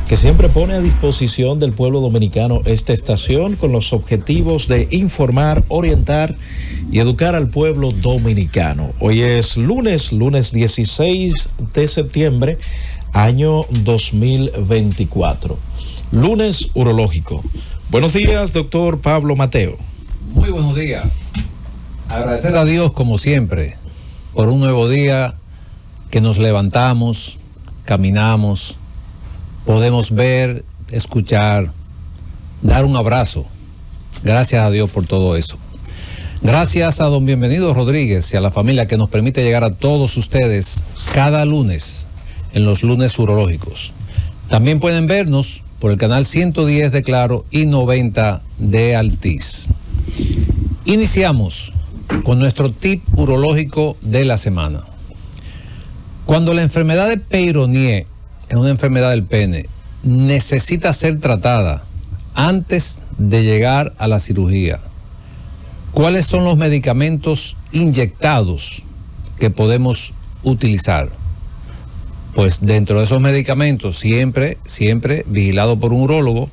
que siempre pone a disposición del pueblo dominicano esta estación con los objetivos de informar, orientar y educar al pueblo dominicano. Hoy es lunes 16 de septiembre, año 2024. Lunes urológico. Buenos días, doctor Pablo Mateo. Muy buenos días. Agradecer a Dios, como siempre, por un nuevo día que nos levantamos, caminamos, podemos ver, escuchar, dar un abrazo. Gracias a Dios por todo eso. Gracias a don Bienvenido Rodríguez y a la familia que nos permite llegar a todos ustedes cada lunes en los lunes urológicos. También pueden vernos por el canal 110 de Claro y 90 de Altiz. Iniciamos con nuestro tip urológico de la semana. Cuando la enfermedad de Peyronie es una enfermedad del pene, necesita ser tratada antes de llegar a la cirugía. ¿Cuáles son los medicamentos inyectados que podemos utilizar? Pues dentro de esos medicamentos, siempre vigilado por un urólogo,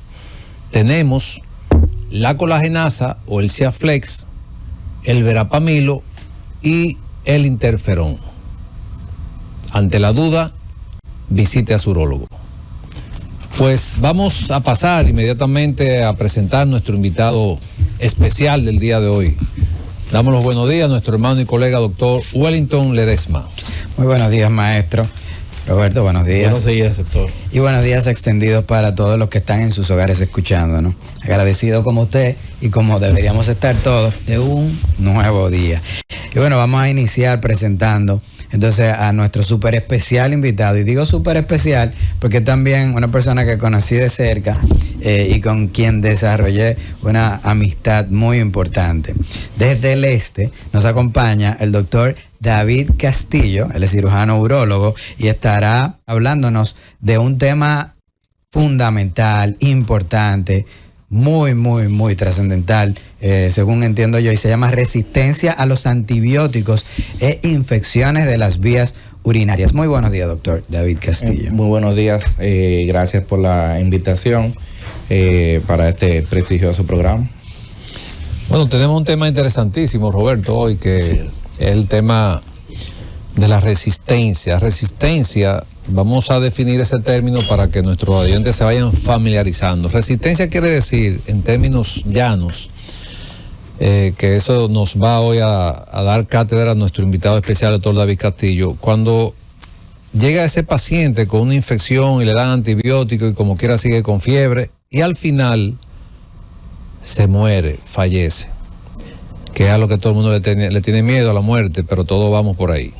tenemos la colagenasa o el Ciaflex, el verapamilo y el interferón. Ante la duda, visite a su urólogo. Pues vamos a pasar inmediatamente a presentar nuestro invitado especial del día de hoy. Damos los buenos días a nuestro hermano y colega doctor Wellington Ledesma. Muy buenos días, maestro. Roberto, buenos días. Buenos días, doctor. Y buenos días extendidos para todos los que están en sus hogares escuchándonos. Agradecido como usted y como deberíamos estar todos de un nuevo día. Y bueno, vamos a iniciar presentando entonces a nuestro súper especial invitado. Y digo súper especial porque también una persona que conocí de cerca y con quien desarrollé una amistad muy importante. Desde el este nos acompaña el doctor David Castillo, él es cirujano urólogo y estará hablándonos de un tema fundamental, importante, muy trascendental, según entiendo yo, y se llama resistencia a los antibióticos e infecciones de las vías urinarias. Muy buenos días, doctor David Castillo. Muy buenos días, gracias por la invitación para este prestigioso programa. Bueno, tenemos un tema interesantísimo, Roberto, hoy, que es el tema de la resistencia. Resistencia, vamos a definir ese término para que nuestros oyentes se vayan familiarizando. Resistencia quiere decir, en términos llanos, que eso nos va hoy a dar cátedra a nuestro invitado especial, el doctor David Castillo. Cuando llega ese paciente con una infección y le dan antibióticos y como quiera sigue con fiebre y al final se muere, fallece, que es a lo que todo el mundo le tiene miedo, a la muerte, pero todos vamos por ahí.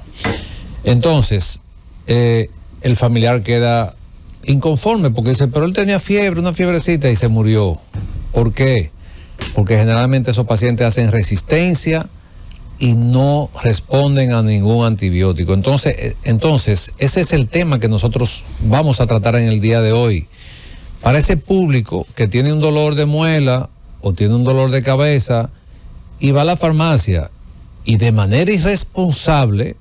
Entonces, el familiar queda inconforme porque dice, pero él tenía fiebre, una fiebrecita y se murió. ¿Por qué? Porque generalmente esos pacientes hacen resistencia y no responden a ningún antibiótico. Entonces, ese es el tema que nosotros vamos a tratar en el día de hoy. Para ese público que tiene un dolor de muela o tiene un dolor de cabeza y va a la farmacia y de manera irresponsable,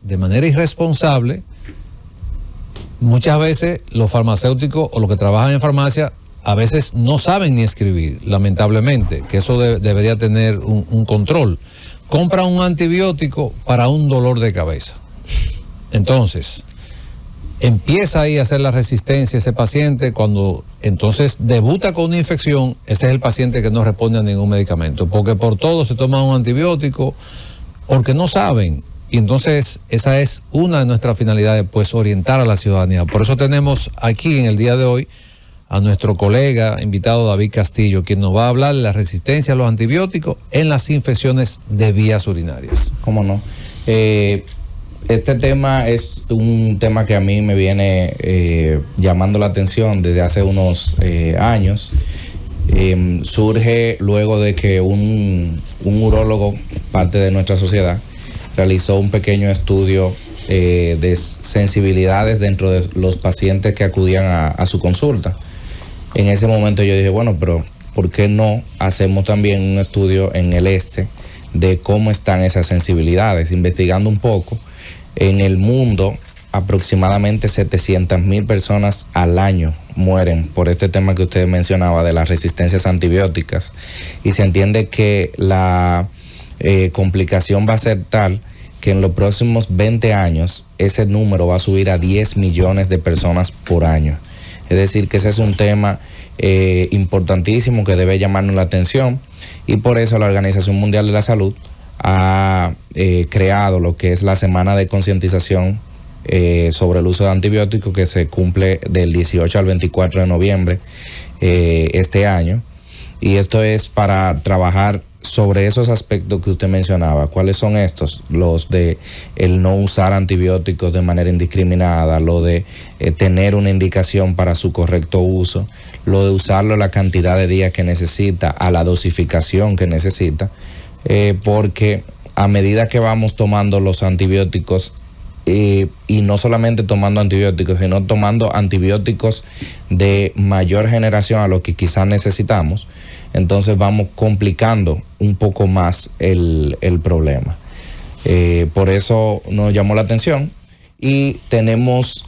muchas veces los farmacéuticos o los que trabajan en farmacia a veces no saben ni escribir, lamentablemente, que eso debería tener un control. Compra un antibiótico para un dolor de cabeza. Entonces, empieza ahí a hacer la resistencia ese paciente. Cuando entonces debuta con una infección, ese es el paciente que no responde a ningún medicamento, porque por todo se toma un antibiótico, porque no saben. Y entonces esa es una de nuestras finalidades, pues orientar a la ciudadanía. Por eso tenemos aquí en el día de hoy a nuestro colega invitado David Castillo, quien nos va a hablar de la resistencia a los antibióticos en las infecciones de vías urinarias. ¿Cómo no? Este tema es un tema que a mí me viene llamando la atención desde hace unos años. Surge luego de que un urólogo, parte de nuestra sociedad, realizó un pequeño estudio de sensibilidades dentro de los pacientes que acudían a su consulta. En ese momento yo dije, bueno, pero ¿por qué no hacemos también un estudio en el este de cómo están esas sensibilidades? Investigando un poco, en el mundo aproximadamente 700,000 personas al año mueren por este tema que usted mencionaba de las resistencias antibióticas, y se entiende que la complicación va a ser tal que en los próximos 20 años ese número va a subir a 10 millones de personas por año. Es decir, que ese es un tema importantísimo que debe llamarnos la atención, y por eso la Organización Mundial de la Salud ha creado lo que es la Semana de Concientización sobre el uso de antibióticos, que se cumple del 18 al 24 de noviembre este año, y esto es para trabajar sobre esos aspectos que usted mencionaba. ¿Cuáles son estos? Los de el no usar antibióticos de manera indiscriminada, lo de tener una indicación para su correcto uso, lo de usarlo la cantidad de días que necesita, a la dosificación que necesita, porque a medida que vamos tomando los antibióticos, y no solamente tomando antibióticos, sino tomando antibióticos de mayor generación a lo que quizás necesitamos, entonces vamos complicando un poco más el problema. Por eso nos llamó la atención, y tenemos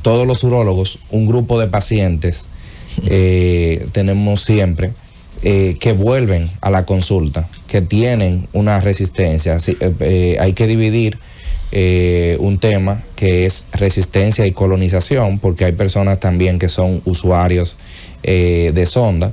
todos los urólogos un grupo de pacientes, tenemos siempre, que vuelven a la consulta, que tienen una resistencia. Hay que dividir un tema que es resistencia y colonización, porque hay personas también que son usuarios de sonda.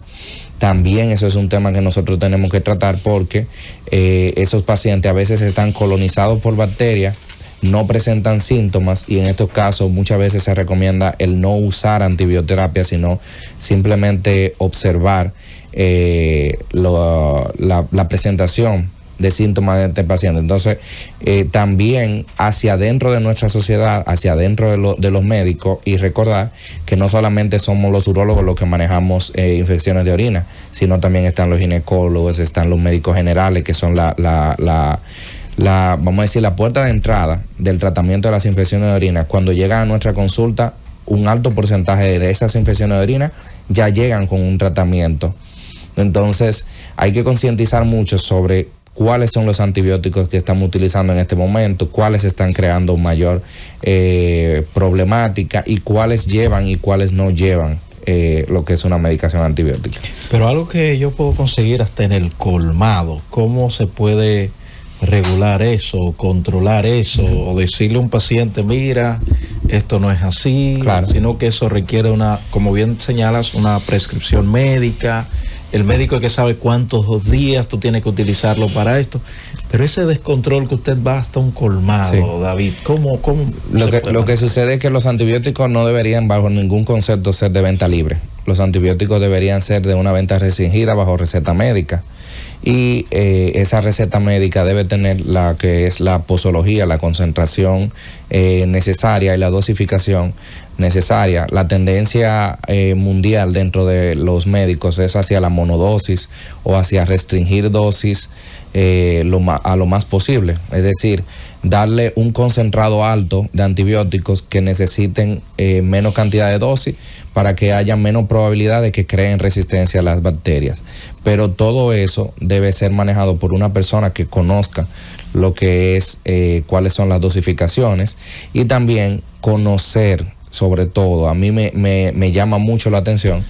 También eso es un tema que nosotros tenemos que tratar, porque esos pacientes a veces están colonizados por bacterias, no presentan síntomas, y en estos casos muchas veces se recomienda el no usar antibioterapia, sino simplemente observar la presentación de síntomas de este paciente. Entonces, también hacia adentro de nuestra sociedad, hacia adentro de los médicos, y recordar que no solamente somos los urólogos los que manejamos infecciones de orina, sino también están los ginecólogos, están los médicos generales, que son vamos a decir, la puerta de entrada del tratamiento de las infecciones de orina. Cuando llegan a nuestra consulta, un alto porcentaje de esas infecciones de orina ya llegan con un tratamiento. Entonces, hay que concientizar mucho sobre cuáles son los antibióticos que estamos utilizando en este momento, cuáles están creando mayor problemática, y cuáles llevan y cuáles no llevan lo que es una medicación antibiótica. Pero algo que yo puedo conseguir hasta en el colmado, ¿cómo se puede regular eso, controlar eso, o decirle a un paciente, mira, esto no es así, claro, sino que eso requiere como bien señalas, una prescripción médica? El médico es que sabe cuántos días tú tienes que utilizarlo para esto, pero ese descontrol que usted va hasta un colmado, sí. David, ¿cómo lo que sucede es que los antibióticos no deberían bajo ningún concepto ser de venta libre. Los antibióticos deberían ser de una venta restringida bajo receta médica, y esa receta médica debe tener la que es la posología, la concentración necesaria y la dosificación necesaria. La tendencia mundial dentro de los médicos es hacia la monodosis, o hacia restringir dosis a lo más posible, es decir, darle un concentrado alto de antibióticos que necesiten menos cantidad de dosis, para que haya menos probabilidad de que creen resistencia a las bacterias. Pero todo eso debe ser manejado por una persona que conozca lo que es cuáles son las dosificaciones, y también conocer, sobre todo, a mí me llama mucho la atención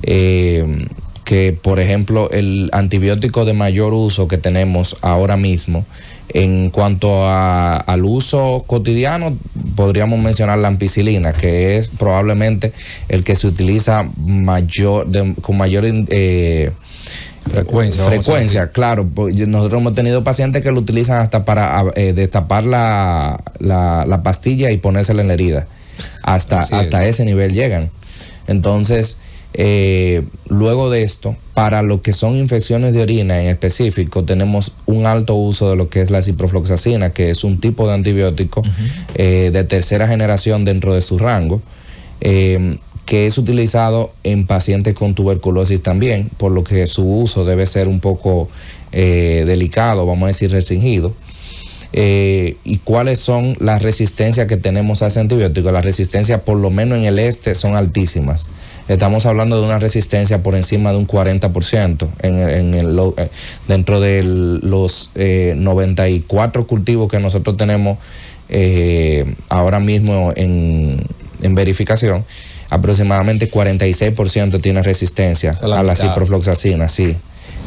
que, por ejemplo, el antibiótico de mayor uso que tenemos ahora mismo, en cuanto al uso cotidiano, podríamos mencionar la ampicilina, que es probablemente el que se utiliza con mayor frecuencia, claro. Nosotros hemos tenido pacientes que lo utilizan hasta para destapar la pastilla y ponérsela en la herida. Hasta ese nivel llegan. Entonces, luego de esto, para lo que son infecciones de orina en específico, tenemos un alto uso de lo que es la ciprofloxacina, que es un tipo de antibiótico de tercera generación dentro de su rango, que es utilizado en pacientes con tuberculosis también, por lo que su uso debe ser un poco delicado, vamos a decir restringido. ¿Y cuáles son las resistencias que tenemos a ese antibiótico? Las resistencias, por lo menos en el este, son altísimas. Estamos hablando de una resistencia por encima de un 40% dentro de los 94 cultivos que nosotros tenemos ahora mismo en verificación, aproximadamente 46% tiene resistencia a la ciprofloxacina, sí,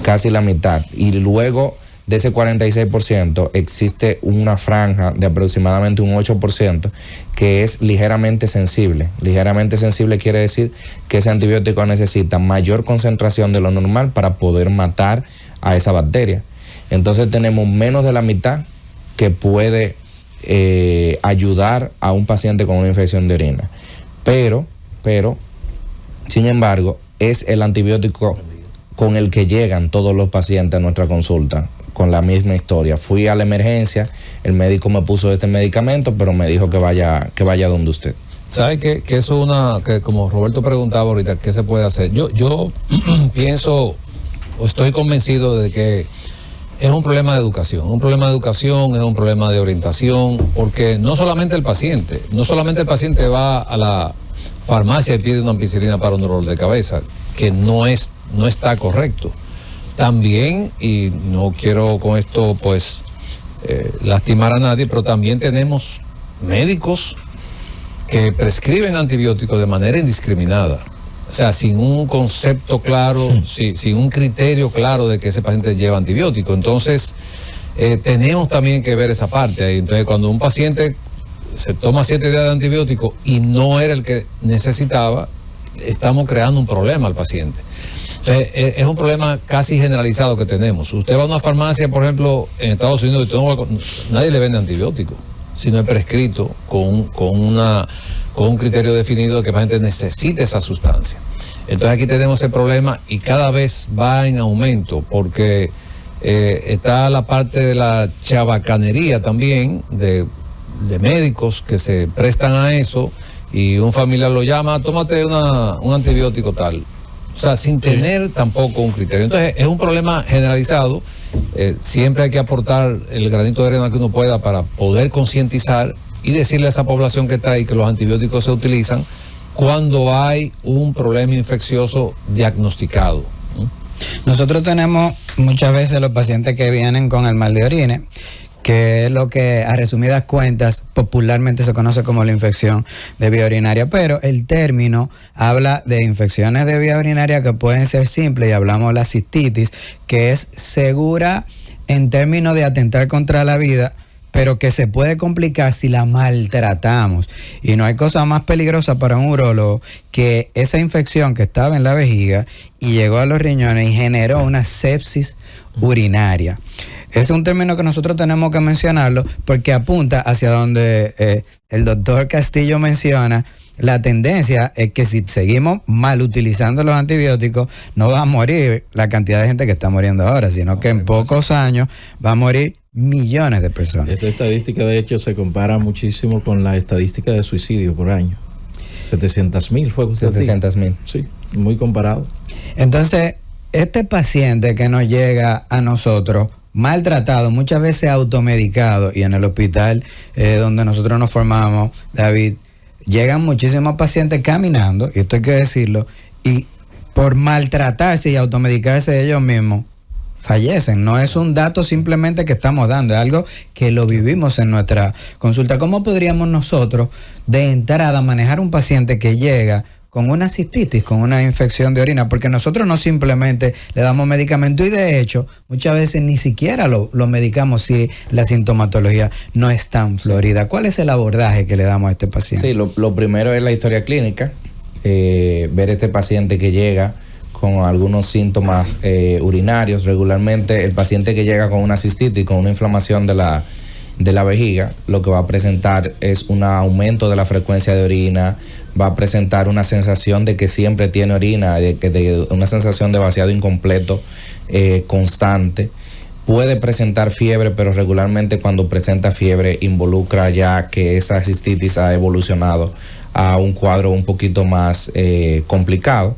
casi la mitad. Y luego de ese 46% existe una franja de aproximadamente un 8% que es ligeramente sensible. Ligeramente sensible quiere decir que ese antibiótico necesita mayor concentración de lo normal para poder matar a esa bacteria. Entonces tenemos menos de la mitad que puede ayudar a un paciente con una infección de orina. Pero, sin embargo, es el antibiótico con el que llegan todos los pacientes a nuestra consulta, con la misma historia. Fui a la emergencia, el médico me puso este medicamento, pero me dijo que vaya donde usted. ¿Sabe que eso es que como Roberto preguntaba ahorita, ¿qué se puede hacer? Yo pienso, o estoy convencido de que es un problema de educación. Es un problema de educación, es un problema de orientación, porque no solamente el paciente va a la farmacia y pide una ampicilina para un dolor de cabeza, que no está correcto. También, y no quiero con esto pues lastimar a nadie, pero también tenemos médicos que prescriben antibióticos de manera indiscriminada. O sea, sin un concepto claro, sin un criterio claro de que ese paciente lleva antibiótico. Entonces, tenemos también que ver esa parte ahí. Entonces, cuando un paciente se toma 7 días de antibiótico y no era el que necesitaba, estamos creando un problema al paciente. Entonces, es un problema casi generalizado que tenemos. Usted va a una farmacia, por ejemplo, en Estados Unidos, y nadie le vende antibiótico, sino es prescrito con un criterio definido de que el paciente necesita esa sustancia. Entonces aquí tenemos el problema y cada vez va en aumento porque está la parte de la chabacanería también de médicos que se prestan a eso y un familiar lo llama, tómate un antibiótico tal. O sea, sin tener tampoco un criterio. Entonces es un problema generalizado. Siempre hay que aportar el granito de arena que uno pueda para poder concientizar y decirle a esa población que está ahí que los antibióticos se utilizan cuando hay un problema infeccioso diagnosticado. Nosotros tenemos muchas veces los pacientes que vienen con el mal de orina, que es lo que a resumidas cuentas popularmente se conoce como la infección de vía urinaria, pero el término habla de infecciones de vía urinaria que pueden ser simples y hablamos de la cistitis, que es segura en términos de atentar contra la vida, pero que se puede complicar si la maltratamos. Y no hay cosa más peligrosa para un urólogo que esa infección que estaba en la vejiga y llegó a los riñones y generó una sepsis urinaria. Es un término que nosotros tenemos que mencionarlo porque apunta hacia donde el doctor Castillo menciona. La tendencia es que si seguimos mal utilizando los antibióticos, no va a morir la cantidad de gente que está muriendo ahora, sino que en pocos años va a morir millones de personas. Esa estadística, de hecho, se compara muchísimo con la estadística de suicidio por año. 700,000 fue usted. 700,000. Sí, muy comparado. Entonces, este paciente que nos llega a nosotros maltratado, muchas veces automedicado, y en el hospital donde nosotros nos formamos, David, llegan muchísimos pacientes caminando, y esto hay que decirlo, y por maltratarse y automedicarse ellos mismos, fallecen. No es un dato simplemente que estamos dando, es algo que lo vivimos en nuestra consulta. ¿Cómo podríamos nosotros de entrada manejar un paciente que llega con una cistitis, con una infección de orina? Porque nosotros no simplemente le damos medicamento y de hecho muchas veces ni siquiera lo medicamos si la sintomatología no es tan florida. ¿Cuál es el abordaje que le damos a este paciente? Sí, lo primero es la historia clínica, ver este paciente que llega con algunos síntomas urinarios. Regularmente el paciente que llega con una cistitis, con una inflamación de la vejiga, lo que va a presentar es un aumento de la frecuencia de orina, va a presentar una sensación de que siempre tiene orina, de una sensación de vaciado incompleto constante. Puede presentar fiebre, pero regularmente cuando presenta fiebre involucra ya que esa cistitis ha evolucionado a un cuadro un poquito más complicado.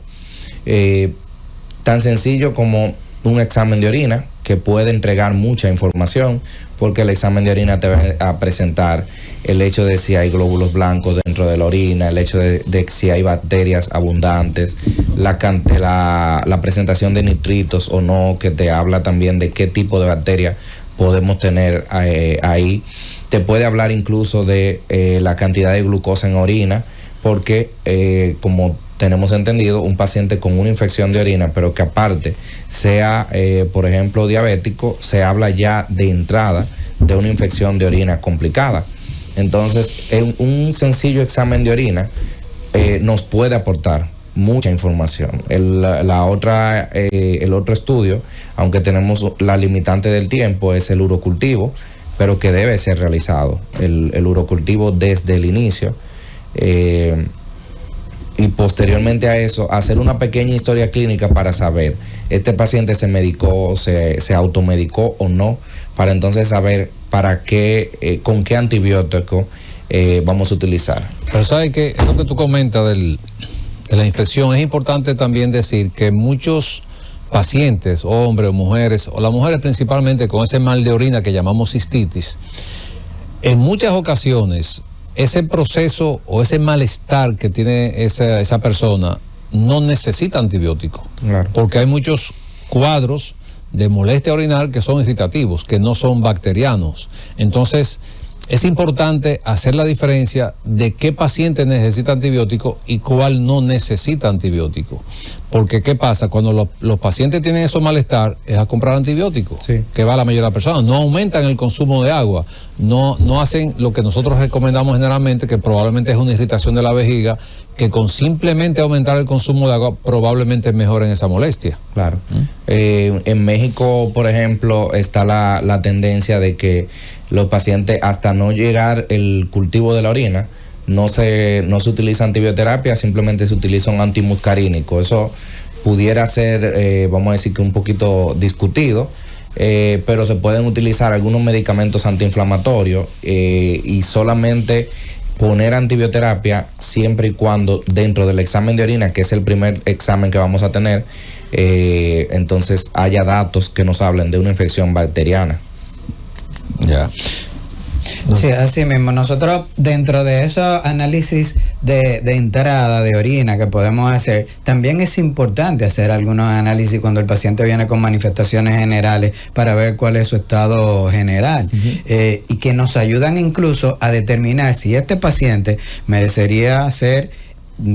Tan sencillo como un examen de orina que puede entregar mucha información, porque el examen de orina te va a presentar el hecho de si hay glóbulos blancos dentro de la orina, el hecho de si hay bacterias abundantes, la presentación de nitritos o no, que te habla también de qué tipo de bacteria podemos tener ahí. te puede hablar incluso de la cantidad de glucosa en orina, porque como tenemos entendido, un paciente con una infección de orina, pero que aparte sea, por ejemplo, diabético, se habla ya de entrada de una infección de orina complicada. Entonces, un sencillo examen de orina nos puede aportar mucha información. El otro estudio, aunque tenemos la limitante del tiempo, es el urocultivo, pero que debe ser realizado, el urocultivo desde el inicio. Y posteriormente a eso, hacer una pequeña historia clínica para saber, este paciente se medicó, se automedicó o no, para entonces saber para qué, con qué antibiótico vamos a utilizar. Pero sabe que eso que tú comentas de la infección, es importante también decir que muchos pacientes, hombres o mujeres, o las mujeres principalmente con ese mal de orina que llamamos cistitis, en muchas ocasiones ese proceso o ese malestar que tiene esa persona no necesita antibiótico. Claro. Porque hay muchos cuadros de molestia orinal que son irritativos, que no son bacterianos. Entonces, es importante hacer la diferencia de qué paciente necesita antibiótico y cuál no necesita antibiótico. Porque, ¿qué pasa? Cuando los pacientes tienen esos malestar, es a comprar antibióticos, sí, que va la mayoría de las personas. No aumentan el consumo de agua, no hacen lo que nosotros recomendamos generalmente, que probablemente es una irritación de la vejiga, que con simplemente aumentar el consumo de agua probablemente mejoren esa molestia. Claro. En México, por ejemplo, está la tendencia de que los pacientes, hasta no llegar el cultivo de la orina, no se utiliza antibioterapia, simplemente se utiliza un antimuscarínico. Eso pudiera ser, vamos a decir que un poquito discutido, pero se pueden utilizar algunos medicamentos antiinflamatorios y solamente poner antibioterapia siempre y cuando dentro del examen de orina, que es el primer examen que vamos a tener, entonces haya datos que nos hablen de una infección bacteriana. Ya. Sí, así mismo. Nosotros, dentro de esos análisis de entrada de orina que podemos hacer, también es importante hacer algunos análisis cuando el paciente viene con manifestaciones generales para ver cuál es su estado general, y que nos ayudan incluso a determinar si este paciente merecería ser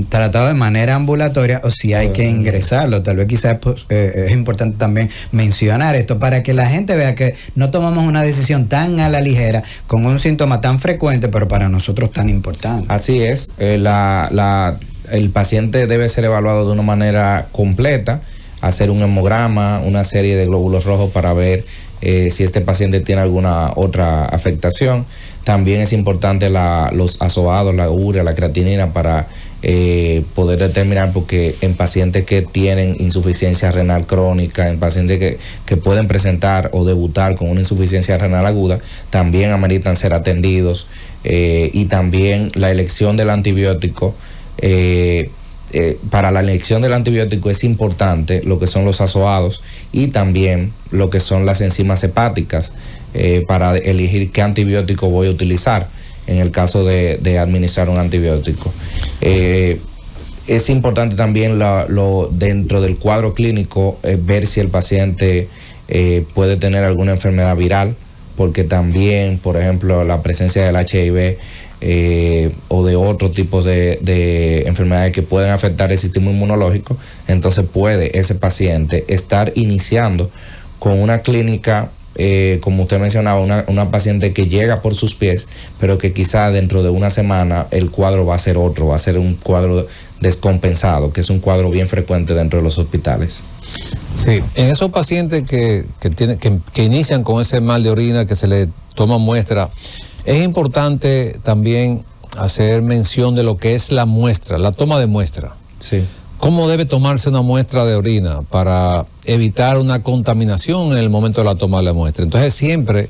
tratado de manera ambulatoria o si hay que ingresarlo. Tal vez quizás es importante también mencionar esto para que la gente vea que no tomamos una decisión tan a la ligera con un síntoma tan frecuente, pero para nosotros tan importante. Así es, el paciente debe ser evaluado de una manera completa, hacer un hemograma, una serie de glóbulos rojos para ver si este paciente tiene alguna otra afectación. También es importante los azoados, la urea, la creatinina para poder determinar, porque en pacientes que tienen insuficiencia renal crónica, en pacientes que pueden presentar o debutar con una insuficiencia renal aguda, también ameritan ser atendidos, y también la elección del antibiótico. Para la elección del antibiótico es importante lo que son los azoados y también lo que son las enzimas hepáticas, para elegir qué antibiótico voy a utilizar en el caso de administrar un antibiótico. Es importante también dentro del cuadro clínico ver si el paciente puede tener alguna enfermedad viral, porque también, por ejemplo, la presencia del HIV o de otros tipos de enfermedades que pueden afectar el sistema inmunológico, entonces puede ese paciente estar iniciando con una clínica, como usted mencionaba, una paciente que llega por sus pies, pero que quizá dentro de una semana el cuadro va a ser otro, va a ser un cuadro descompensado, que es un cuadro bien frecuente dentro de los hospitales. Sí, en esos pacientes que inician con ese mal de orina, que se le toma muestra, es importante también hacer mención de lo que es la muestra, la toma de muestra. Sí. ¿Cómo debe tomarse una muestra de orina para evitar una contaminación en el momento de la toma de la muestra? Entonces siempre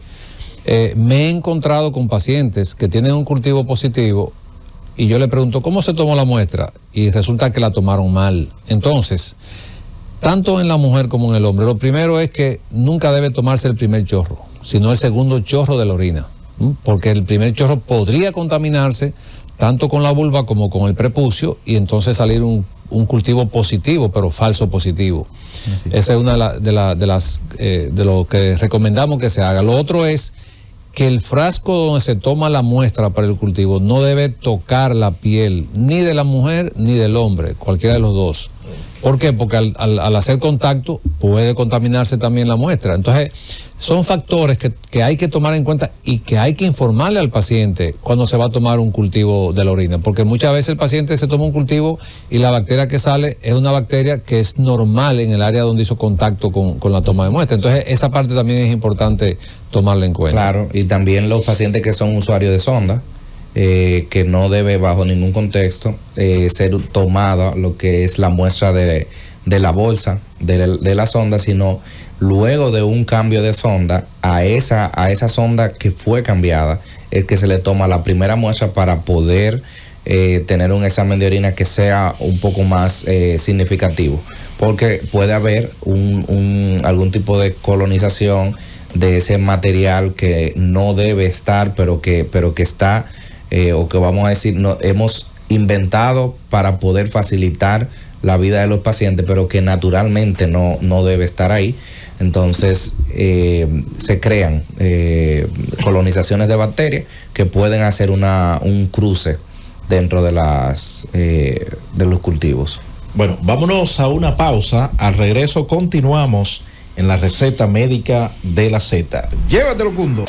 me he encontrado con pacientes que tienen un cultivo positivo y yo le pregunto, ¿cómo se tomó la muestra? Y resulta que la tomaron mal. Entonces, tanto en la mujer como en el hombre, lo primero es que nunca debe tomarse el primer chorro, sino el segundo chorro de la orina, porque el primer chorro podría contaminarse tanto con la vulva como con el prepucio y entonces salir un cultivo positivo, pero falso positivo. Sí. Esa es una de lo que recomendamos que se haga. Lo otro es que el frasco donde se toma la muestra para el cultivo no debe tocar la piel ni de la mujer ni del hombre, cualquiera de los dos. ¿Por qué? Porque al hacer contacto puede contaminarse también la muestra. Entonces, son factores que hay que tomar en cuenta y que hay que informarle al paciente cuando se va a tomar un cultivo de la orina. Porque muchas veces el paciente se toma un cultivo y la bacteria que sale es una bacteria que es normal en el área donde hizo contacto con la toma de muestra. Entonces, esa parte también es importante tomarla en cuenta. Claro, y también los pacientes que son usuarios de sonda, que no debe bajo ningún contexto ser tomada lo que es la muestra de la bolsa de la sonda, sino luego de un cambio de sonda a esa sonda que fue cambiada es que se le toma la primera muestra para poder tener un examen de orina que sea un poco más significativo, porque puede haber algún tipo de colonización de ese material que no debe estar, pero que está, o que vamos a decir, hemos inventado para poder facilitar la vida de los pacientes, pero que naturalmente no debe estar ahí. Entonces se crean colonizaciones de bacterias que pueden hacer un cruce dentro de los cultivos. Bueno, vámonos a una pausa. Al regreso continuamos en la receta médica de la Z. Llévatelo, Cundo.